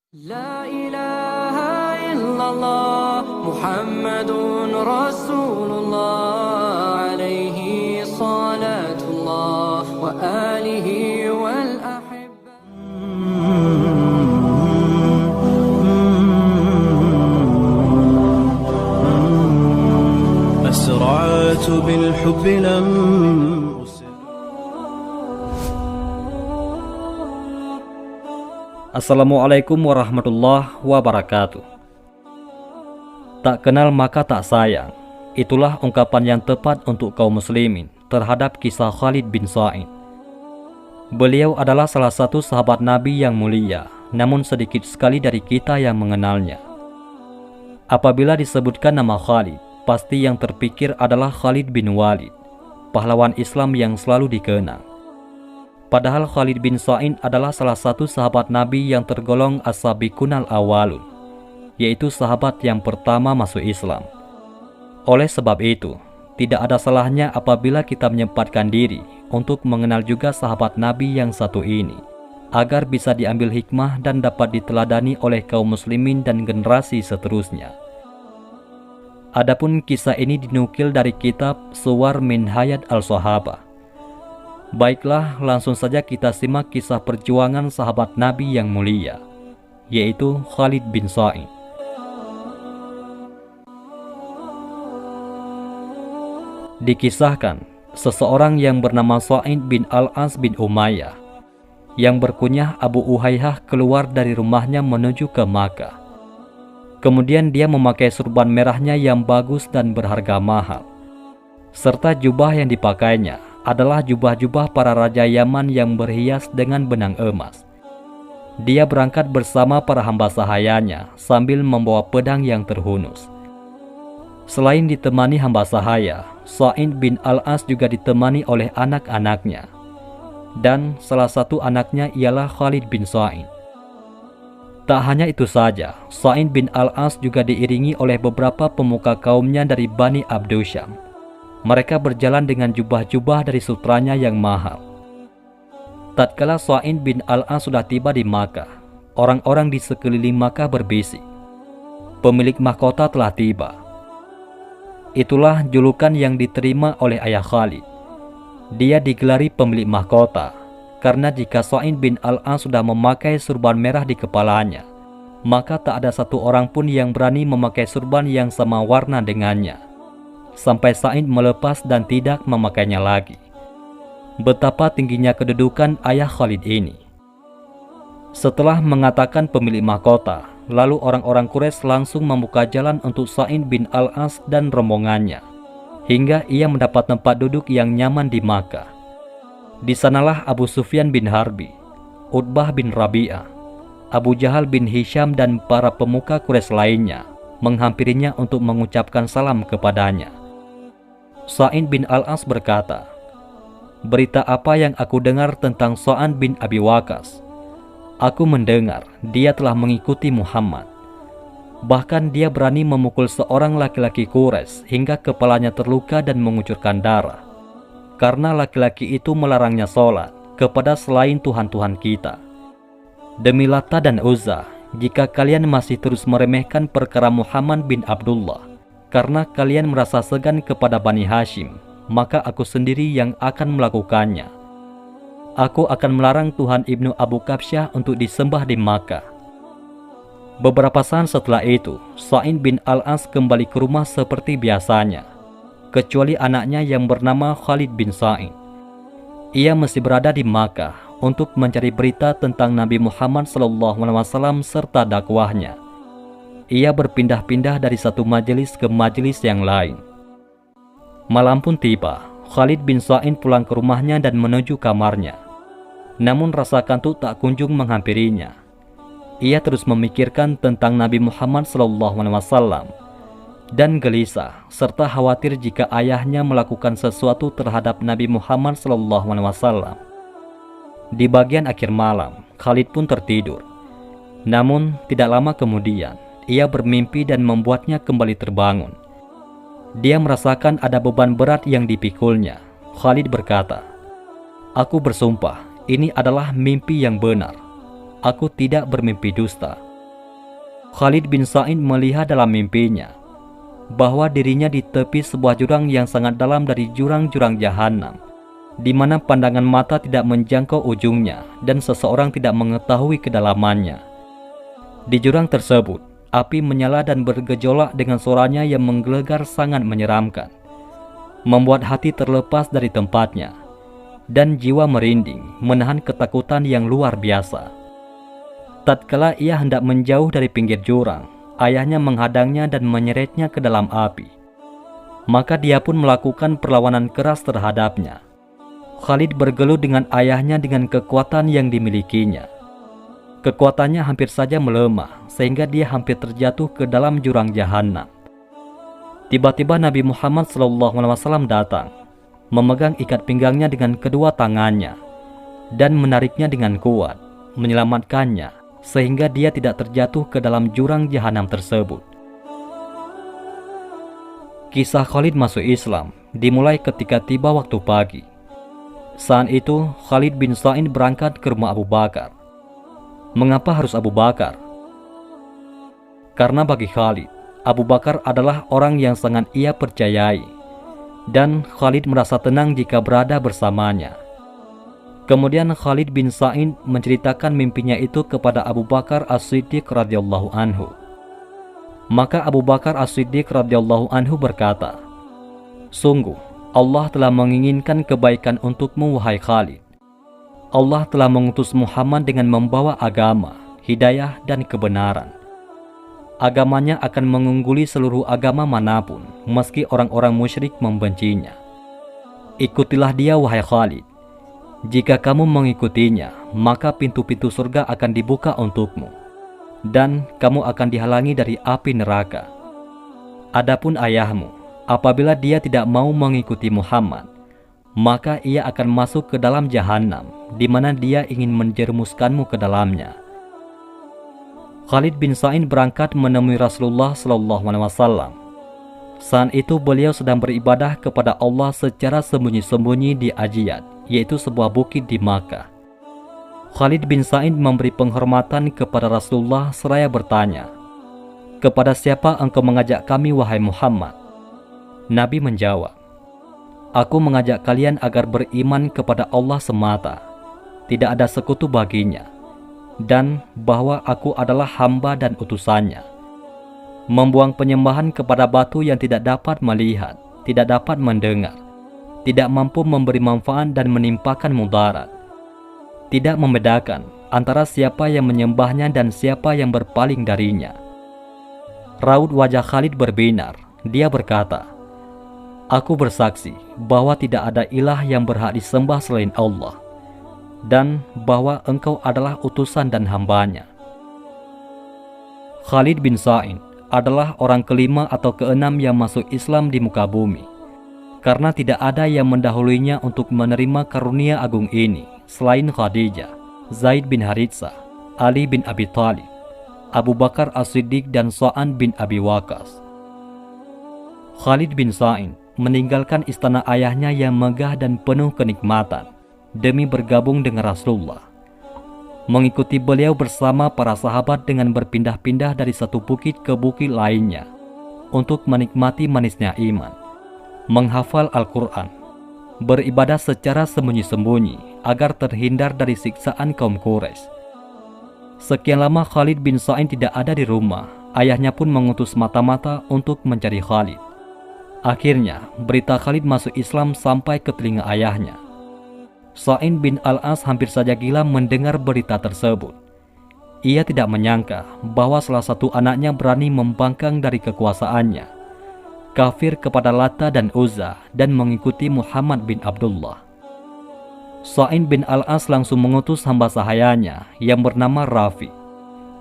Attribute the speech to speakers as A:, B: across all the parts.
A: لا إله إلا الله محمد رسول الله عليه صلاة الله وآله والأحبة.
B: أسرعت بالحب لم أسر.
C: Assalamualaikum warahmatullahi wabarakatuh. Tak kenal maka tak sayang. Itulah ungkapan yang tepat untuk kaum muslimin terhadap kisah Khalid bin Sa'id. Beliau adalah salah satu sahabat Nabi yang mulia, namun sedikit sekali dari kita yang mengenalnya. Apabila disebutkan nama Khalid, pasti yang terpikir adalah Khalid bin Walid, pahlawan Islam yang selalu dikenang. Padahal Khalid bin Sa'id adalah salah satu sahabat Nabi yang tergolong as-sabiqunal awwalun, yaitu sahabat yang pertama masuk Islam. Oleh sebab itu, tidak ada salahnya apabila kita menyempatkan diri untuk mengenal juga sahabat Nabi yang satu ini, agar bisa diambil hikmah dan dapat diteladani oleh kaum muslimin dan generasi seterusnya. Adapun kisah ini dinukil dari kitab Suwar min Hayat al-Sahabah. Baiklah, langsung saja kita simak kisah perjuangan sahabat Nabi yang mulia, yaitu Khalid bin Sa'id. Dikisahkan, seseorang yang bernama Sa'id bin Al-As bin Umayyah, yang berkunyah Abu Uhaihah, keluar dari rumahnya menuju ke Makkah. Kemudian dia memakai surban merahnya yang bagus dan berharga mahal, serta jubah yang dipakainya adalah jubah-jubah para raja Yaman yang berhias dengan benang emas. Dia berangkat bersama para hamba sahayanya sambil membawa pedang yang terhunus. Selain ditemani hamba sahaya, Sa'id bin Al-As juga ditemani oleh anak-anaknya, dan salah satu anaknya ialah Khalid bin Sa'id. Tak hanya itu saja, Sa'id bin Al-As juga diiringi oleh beberapa pemuka kaumnya dari Bani Abdusyam. Mereka berjalan dengan jubah-jubah dari sutranya yang mahal. Tatkala Sa'id bin Al-As sudah tiba di Makkah, orang-orang di sekeliling Makkah berbisik, "Pemilik mahkota telah tiba." Itulah julukan yang diterima oleh ayah Khalid. Dia digelari pemilik mahkota karena jika Sa'id bin Al-As sudah memakai surban merah di kepalanya, maka tak ada satu orang pun yang berani memakai surban yang sama warna dengannya, sampai Sa'id melepas dan tidak memakainya lagi. Betapa tingginya kedudukan ayah Khalid ini. Setelah mengatakan pemilik mahkota, lalu orang-orang Quraisy langsung membuka jalan untuk Sa'id bin Al-As dan rombongannya, hingga ia mendapat tempat duduk yang nyaman di Makkah. Di sanalah Abu Sufyan bin Harbi, Utbah bin Rabi'ah, Abu Jahal bin Hisham dan para pemuka Quraisy lainnya menghampirinya untuk mengucapkan salam kepadanya. Sa'id bin Al-As berkata, "Berita apa yang aku dengar tentang Sa'ad bin Abi Waqqas? Aku mendengar dia telah mengikuti Muhammad. Bahkan dia berani memukul seorang laki-laki Quraisy hingga kepalanya terluka dan mengucurkan darah, karena laki-laki itu melarangnya sholat kepada selain Tuhan-Tuhan kita. Demi Lata dan Uzza, jika kalian masih terus meremehkan perkara Muhammad bin Abdullah, karena kalian merasa segan kepada Bani Hashim, maka aku sendiri yang akan melakukannya. Aku akan melarang Tuhan Ibnu Abu Kabsyah untuk disembah di Makkah." Beberapa saat setelah itu, Sa'id bin Al-As kembali ke rumah seperti biasanya, kecuali anaknya yang bernama Khalid bin Sa'id. Ia masih berada di Makkah untuk mencari berita tentang Nabi Muhammad SAW serta dakwahnya. Ia berpindah-pindah dari satu majelis ke majelis yang lain. Malam pun tiba, Khalid bin Sa'id pulang ke rumahnya dan menuju kamarnya. Namun rasa kantuk tak kunjung menghampirinya. Ia terus memikirkan tentang Nabi Muhammad SAW dan gelisah serta khawatir jika ayahnya melakukan sesuatu terhadap Nabi Muhammad SAW. Di bagian akhir malam, Khalid pun tertidur. Namun tidak lama kemudian, ia bermimpi dan membuatnya kembali terbangun. Dia merasakan ada beban berat yang dipikulnya. Khalid berkata, "Aku bersumpah, ini adalah mimpi yang benar. Aku tidak bermimpi dusta. Khalid bin Sa'id melihat dalam mimpinya bahwa dirinya di tepi sebuah jurang yang sangat dalam dari jurang-jurang jahanam, di mana pandangan mata tidak menjangkau ujungnya dan seseorang tidak mengetahui kedalamannya. Di jurang tersebut, api menyala dan bergejolak dengan suaranya yang menggelegar sangat menyeramkan, membuat hati terlepas dari tempatnya dan jiwa merinding menahan ketakutan yang luar biasa. Tatkala ia hendak menjauh dari pinggir jurang, ayahnya menghadangnya dan menyeretnya ke dalam api. Maka dia pun melakukan perlawanan keras terhadapnya. Khalid bergelut dengan ayahnya dengan kekuatan yang dimilikinya. Kekuatannya hampir saja melemah sehingga dia hampir terjatuh ke dalam jurang jahanam. Tiba-tiba Nabi Muhammad SAW datang, memegang ikat pinggangnya dengan kedua tangannya dan menariknya dengan kuat, menyelamatkannya sehingga dia tidak terjatuh ke dalam jurang jahanam tersebut. Kisah Khalid masuk Islam dimulai ketika tiba waktu pagi. Saat itu Khalid bin Sa'id berangkat ke rumah Abu Bakar. Mengapa harus Abu Bakar? Karena bagi Khalid, Abu Bakar adalah orang yang sangat ia percayai, dan Khalid merasa tenang jika berada bersamanya. Kemudian Khalid bin Sa'id menceritakan mimpinya itu kepada Abu Bakar As-Siddiq radhiyallahu anhu. Maka Abu Bakar As-Siddiq radhiyallahu anhu berkata, "Sungguh, Allah telah menginginkan kebaikan untukmu wahai Khalid. Allah telah mengutus Muhammad dengan membawa agama, hidayah dan kebenaran. Agamanya akan mengungguli seluruh agama manapun, meski orang-orang musyrik membencinya. Ikutilah dia wahai Khalid. Jika kamu mengikutinya, maka pintu-pintu surga akan dibuka untukmu, dan kamu akan dihalangi dari api neraka. Adapun ayahmu, apabila dia tidak mau mengikuti Muhammad, maka ia akan masuk ke dalam jahanam, di mana dia ingin menjerumuskanmu ke dalamnya." Khalid bin Sa'id berangkat menemui Rasulullah SAW. Saat itu beliau sedang beribadah kepada Allah secara sembunyi-sembunyi di Ajiyad, yaitu sebuah bukit di Makkah. Khalid bin Sa'id memberi penghormatan kepada Rasulullah seraya bertanya, "Kepada siapa engkau mengajak kami wahai Muhammad?" Nabi menjawab, "Aku mengajak kalian agar beriman kepada Allah semata, tidak ada sekutu baginya, dan bahwa aku adalah hamba dan utusannya. Membuang penyembahan kepada batu yang tidak dapat melihat, tidak dapat mendengar, tidak mampu memberi manfaat dan menimpakan mudarat, tidak membedakan antara siapa yang menyembahnya dan siapa yang berpaling darinya." Raut wajah Khalid berbinar. Dia berkata, "Aku bersaksi bahwa tidak ada ilah yang berhak disembah selain Allah, dan bahwa engkau adalah utusan dan hambanya." Khalid bin Sa'id adalah orang kelima atau keenam yang masuk Islam di muka bumi, karena tidak ada yang mendahulunya untuk menerima karunia agung ini selain Khadijah, Zaid bin Haritsah, Ali bin Abi Thalib, Abu Bakar As-Siddiq dan Sa'ad bin Abi Waqqas. Khalid bin Sa'id meninggalkan istana ayahnya yang megah dan penuh kenikmatan demi bergabung dengan Rasulullah, mengikuti beliau bersama para sahabat dengan berpindah-pindah dari satu bukit ke bukit lainnya untuk menikmati manisnya iman, menghafal Al-Quran, beribadah secara sembunyi-sembunyi agar terhindar dari siksaan kaum Quraisy. Sekian lama Khalid bin Sa'id tidak ada di rumah, ayahnya pun mengutus mata-mata untuk mencari Khalid. Akhirnya, berita Khalid masuk Islam sampai ke telinga ayahnya. Sa'id bin Al-As hampir saja gila mendengar berita tersebut. Ia tidak menyangka bahwa salah satu anaknya berani membangkang dari kekuasaannya, kafir kepada Lata dan Uzza, dan mengikuti Muhammad bin Abdullah. Sa'id bin Al-As langsung mengutus hamba sahayanya yang bernama Rafi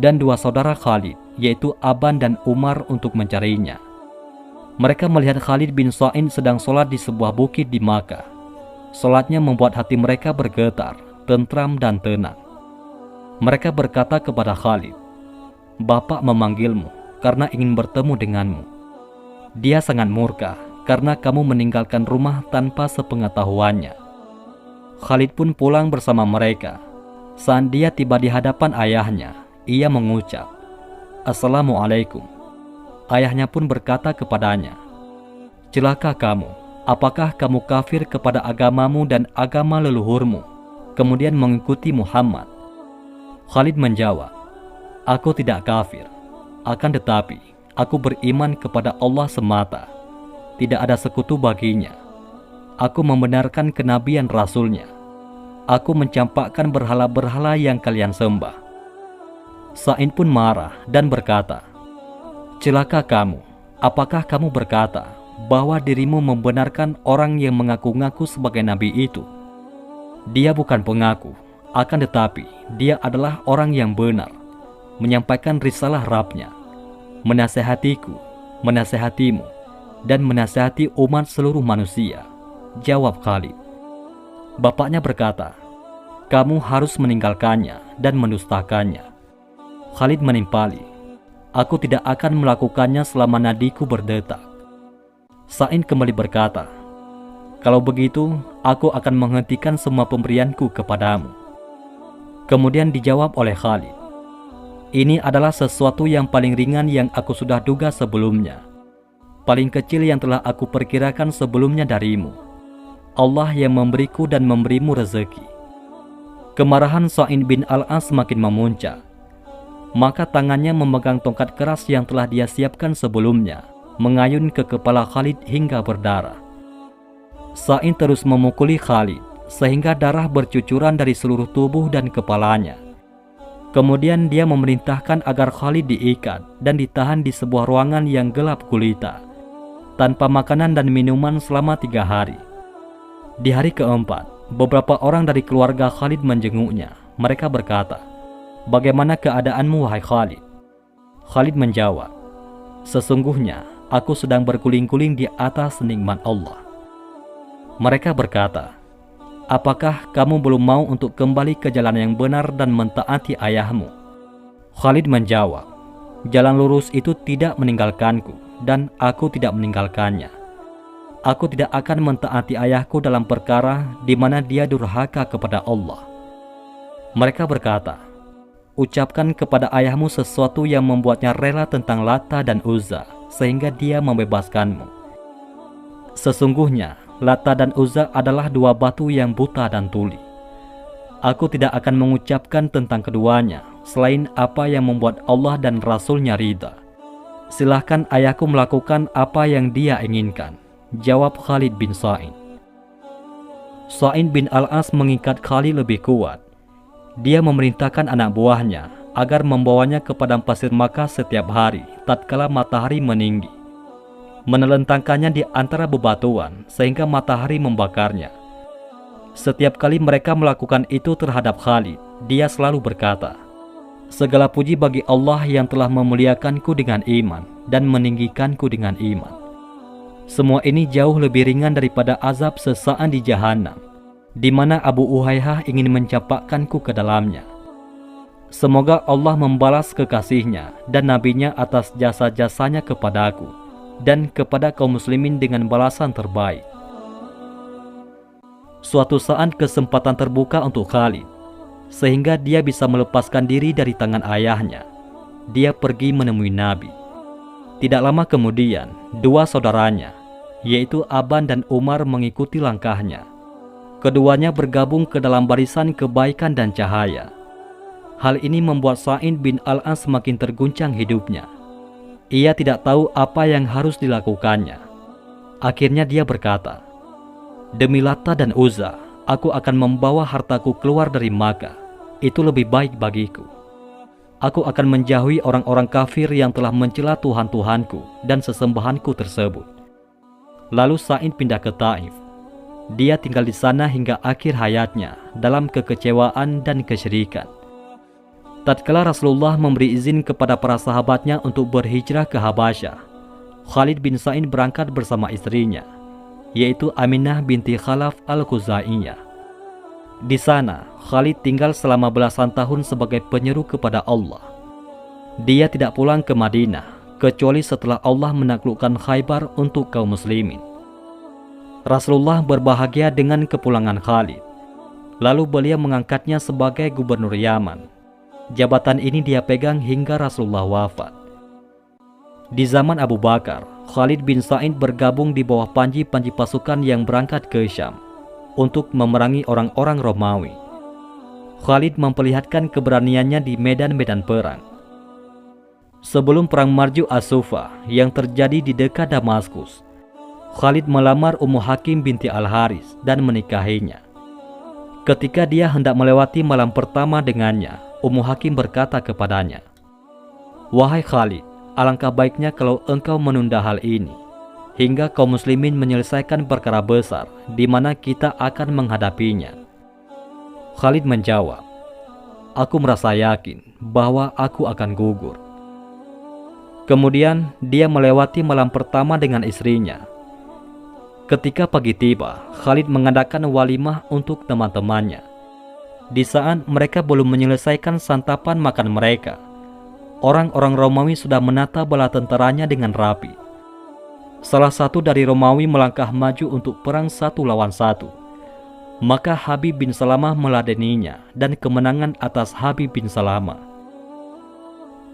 C: dan dua saudara Khalid, yaitu Aban dan Umar, untuk mencarinya. Mereka melihat Khalid bin Sa'id sedang sholat di sebuah bukit di Makkah. Sholatnya membuat hati mereka bergetar, tentram dan tenang. Mereka berkata kepada Khalid, "Bapak memanggilmu karena ingin bertemu denganmu. Dia sangat murka karena kamu meninggalkan rumah tanpa sepengetahuannya." Khalid pun pulang bersama mereka. Saat dia tiba di hadapan ayahnya, ia mengucap, "Assalamualaikum." Ayahnya pun berkata kepadanya, "Celaka kamu, apakah kamu kafir kepada agamamu dan agama leluhurmu, kemudian mengikuti Muhammad?" Khalid menjawab, "Aku tidak kafir, akan tetapi aku beriman kepada Allah semata. Tidak ada sekutu baginya. Aku membenarkan kenabian Rasul-Nya. Aku mencampakkan berhala-berhala yang kalian sembah." Sa'id pun marah dan berkata, "Celaka kamu, apakah kamu berkata bahwa dirimu membenarkan orang yang mengaku-ngaku sebagai nabi itu? Dia bukan pengaku, akan tetapi dia adalah orang yang benar, menyampaikan risalah Rabb-Nya, menasehatiku, menasehatimu, dan menasehati umat seluruh manusia." Jawab Khalid. Bapaknya berkata, "Kamu harus meninggalkannya dan mendustakannya." Khalid menimpali, "Aku tidak akan melakukannya selama nadiku berdetak." Sa'id kembali berkata, "Kalau begitu, aku akan menghentikan semua pemberianku kepadamu." Kemudian dijawab oleh Khalid, "Ini adalah sesuatu yang paling ringan yang aku sudah duga sebelumnya, paling kecil yang telah aku perkirakan sebelumnya darimu. Allah yang memberiku dan memberimu rezeki." Kemarahan Sa'id bin Al-As semakin memuncak. Maka tangannya memegang tongkat keras yang telah dia siapkan sebelumnya, mengayun ke kepala Khalid hingga berdarah. Sa'id terus memukuli Khalid sehingga darah bercucuran dari seluruh tubuh dan kepalanya. Kemudian dia memerintahkan agar Khalid diikat dan ditahan di sebuah ruangan yang gelap gulita, tanpa makanan dan minuman selama 3 hari. Di hari keempat, beberapa orang dari keluarga Khalid menjenguknya. Mereka berkata, "Bagaimana keadaanmu, wahai Khalid?" Khalid menjawab, "Sesungguhnya aku sedang berguling-guling di atas nikmat Allah." Mereka berkata, "Apakah kamu belum mau untuk kembali ke jalan yang benar dan mentaati ayahmu?" Khalid menjawab, "Jalan lurus itu tidak meninggalkanku dan aku tidak meninggalkannya. Aku tidak akan mentaati ayahku dalam perkara di mana dia durhaka kepada Allah." Mereka berkata, "Ucapkan kepada ayahmu sesuatu yang membuatnya rela tentang Lata dan Uzza, sehingga dia membebaskanmu. Sesungguhnya Lata dan Uzza adalah 2 batu yang buta dan tuli. Aku tidak akan mengucapkan tentang keduanya selain apa yang membuat Allah dan Rasul-Nya ridha. Silahkan ayahku melakukan apa yang dia inginkan." Jawab Khalid bin Sa'id. Sa'id bin Al-As mengikat Khalid lebih kuat. Dia memerintahkan anak buahnya agar membawanya ke padang pasir Makkah setiap hari tatkala matahari meninggi, menelentangkannya di antara bebatuan sehingga matahari membakarnya. Setiap kali mereka melakukan itu terhadap Khalid, dia selalu berkata, "Segala puji bagi Allah yang telah memuliakanku dengan iman dan meninggikanku dengan iman. Semua ini jauh lebih ringan daripada azab sesaat di Jahannam, di mana Abu Uhaihah ingin mencampakkanku ke dalamnya. Semoga Allah membalas kekasihnya dan nabinya atas jasa-jasanya kepadaku dan kepada kaum muslimin dengan balasan terbaik." Suatu saat kesempatan terbuka untuk Khalid, sehingga dia bisa melepaskan diri dari tangan ayahnya. Dia pergi menemui Nabi. Tidak lama kemudian, 2 saudaranya, yaitu Aban dan Umar, mengikuti langkahnya. Keduanya bergabung ke dalam barisan kebaikan dan cahaya. Hal ini membuat Sa'id bin Al-As semakin terguncang hidupnya. Ia tidak tahu apa yang harus dilakukannya. Akhirnya dia berkata, "Demi Lata dan Uzza, aku akan membawa hartaku keluar dari Makkah. Itu lebih baik bagiku. Aku akan menjauhi orang-orang kafir yang telah mencela Tuhan-Tuhanku dan sesembahanku tersebut." Lalu Sa'id pindah ke Taif. Dia tinggal di sana hingga akhir hayatnya dalam kekecewaan dan kesyirikan. Tatkala Rasulullah memberi izin kepada para sahabatnya untuk berhijrah ke Habasyah, Khalid bin Sa'id berangkat bersama istrinya, yaitu Aminah binti Khalaf al-Khuzaiyah. Di sana, Khalid tinggal selama belasan tahun sebagai penyeru kepada Allah. Dia tidak pulang ke Madinah, kecuali setelah Allah menaklukkan Khaybar untuk kaum muslimin. Rasulullah berbahagia dengan kepulangan Khalid. Lalu beliau mengangkatnya sebagai gubernur Yaman. Jabatan ini dia pegang hingga Rasulullah wafat. Di zaman Abu Bakar, Khalid bin Sa'id bergabung di bawah panji-panji pasukan yang berangkat ke Syam untuk memerangi orang-orang Romawi. Khalid memperlihatkan keberaniannya di medan-medan perang. Sebelum perang Marju As-Sufa yang terjadi di dekat Damaskus, Khalid melamar Ummu Hakim binti Al-Haris dan menikahinya. Ketika dia hendak melewati malam pertama dengannya, Ummu Hakim berkata kepadanya, "Wahai Khalid, alangkah baiknya kalau engkau menunda hal ini, hingga kaum muslimin menyelesaikan perkara besar di mana kita akan menghadapinya." Khalid menjawab, "Aku merasa yakin bahwa aku akan gugur." Kemudian dia melewati malam pertama dengan istrinya. Ketika pagi tiba, Khalid mengadakan walimah untuk teman-temannya. Di saat mereka belum menyelesaikan santapan makan mereka, orang-orang Romawi sudah menata bala tentaranya dengan rapi. Salah satu dari Romawi melangkah maju untuk perang 1 lawan 1. Maka Habib bin Salamah meladeninya dan kemenangan atas Habib bin Salamah.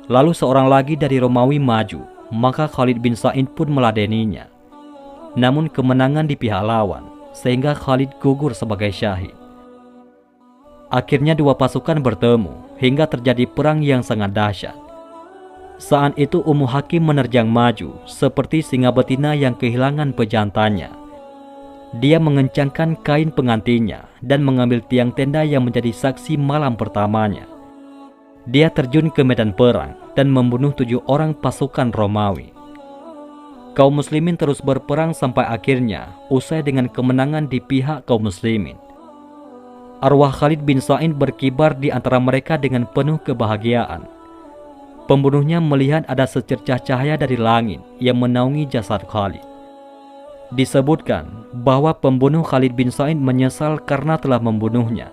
C: Lalu seorang lagi dari Romawi maju, maka Khalid bin Sa'id pun meladeninya. Namun kemenangan di pihak lawan, sehingga Khalid gugur sebagai syahid. Akhirnya dua pasukan bertemu, hingga terjadi perang yang sangat dahsyat. Saat itu Ummu Hakim menerjang maju, seperti singa betina yang kehilangan pejantannya. Dia mengencangkan kain pengantinnya, dan mengambil tiang tenda yang menjadi saksi malam pertamanya. Dia terjun ke medan perang, dan membunuh 7 orang pasukan Romawi. Kaum muslimin terus berperang sampai akhirnya usai dengan kemenangan di pihak kaum muslimin. Arwah Khalid bin Sa'id berkibar di antara mereka dengan penuh kebahagiaan. Pembunuhnya melihat ada secercah cahaya dari langit yang menaungi jasad Khalid. Disebutkan bahwa pembunuh Khalid bin Sa'id menyesal karena telah membunuhnya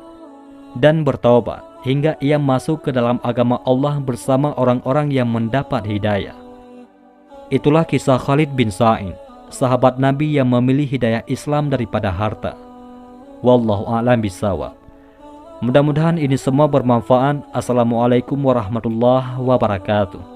C: dan bertaubat hingga ia masuk ke dalam agama Allah bersama orang-orang yang mendapat hidayah. Itulah kisah Khalid bin Sa'id, sahabat Nabi yang memilih hidayah Islam daripada harta. Wallahu a'lam bishawab. Mudah-mudahan ini semua bermanfaat. Assalamualaikum warahmatullahi wabarakatuh.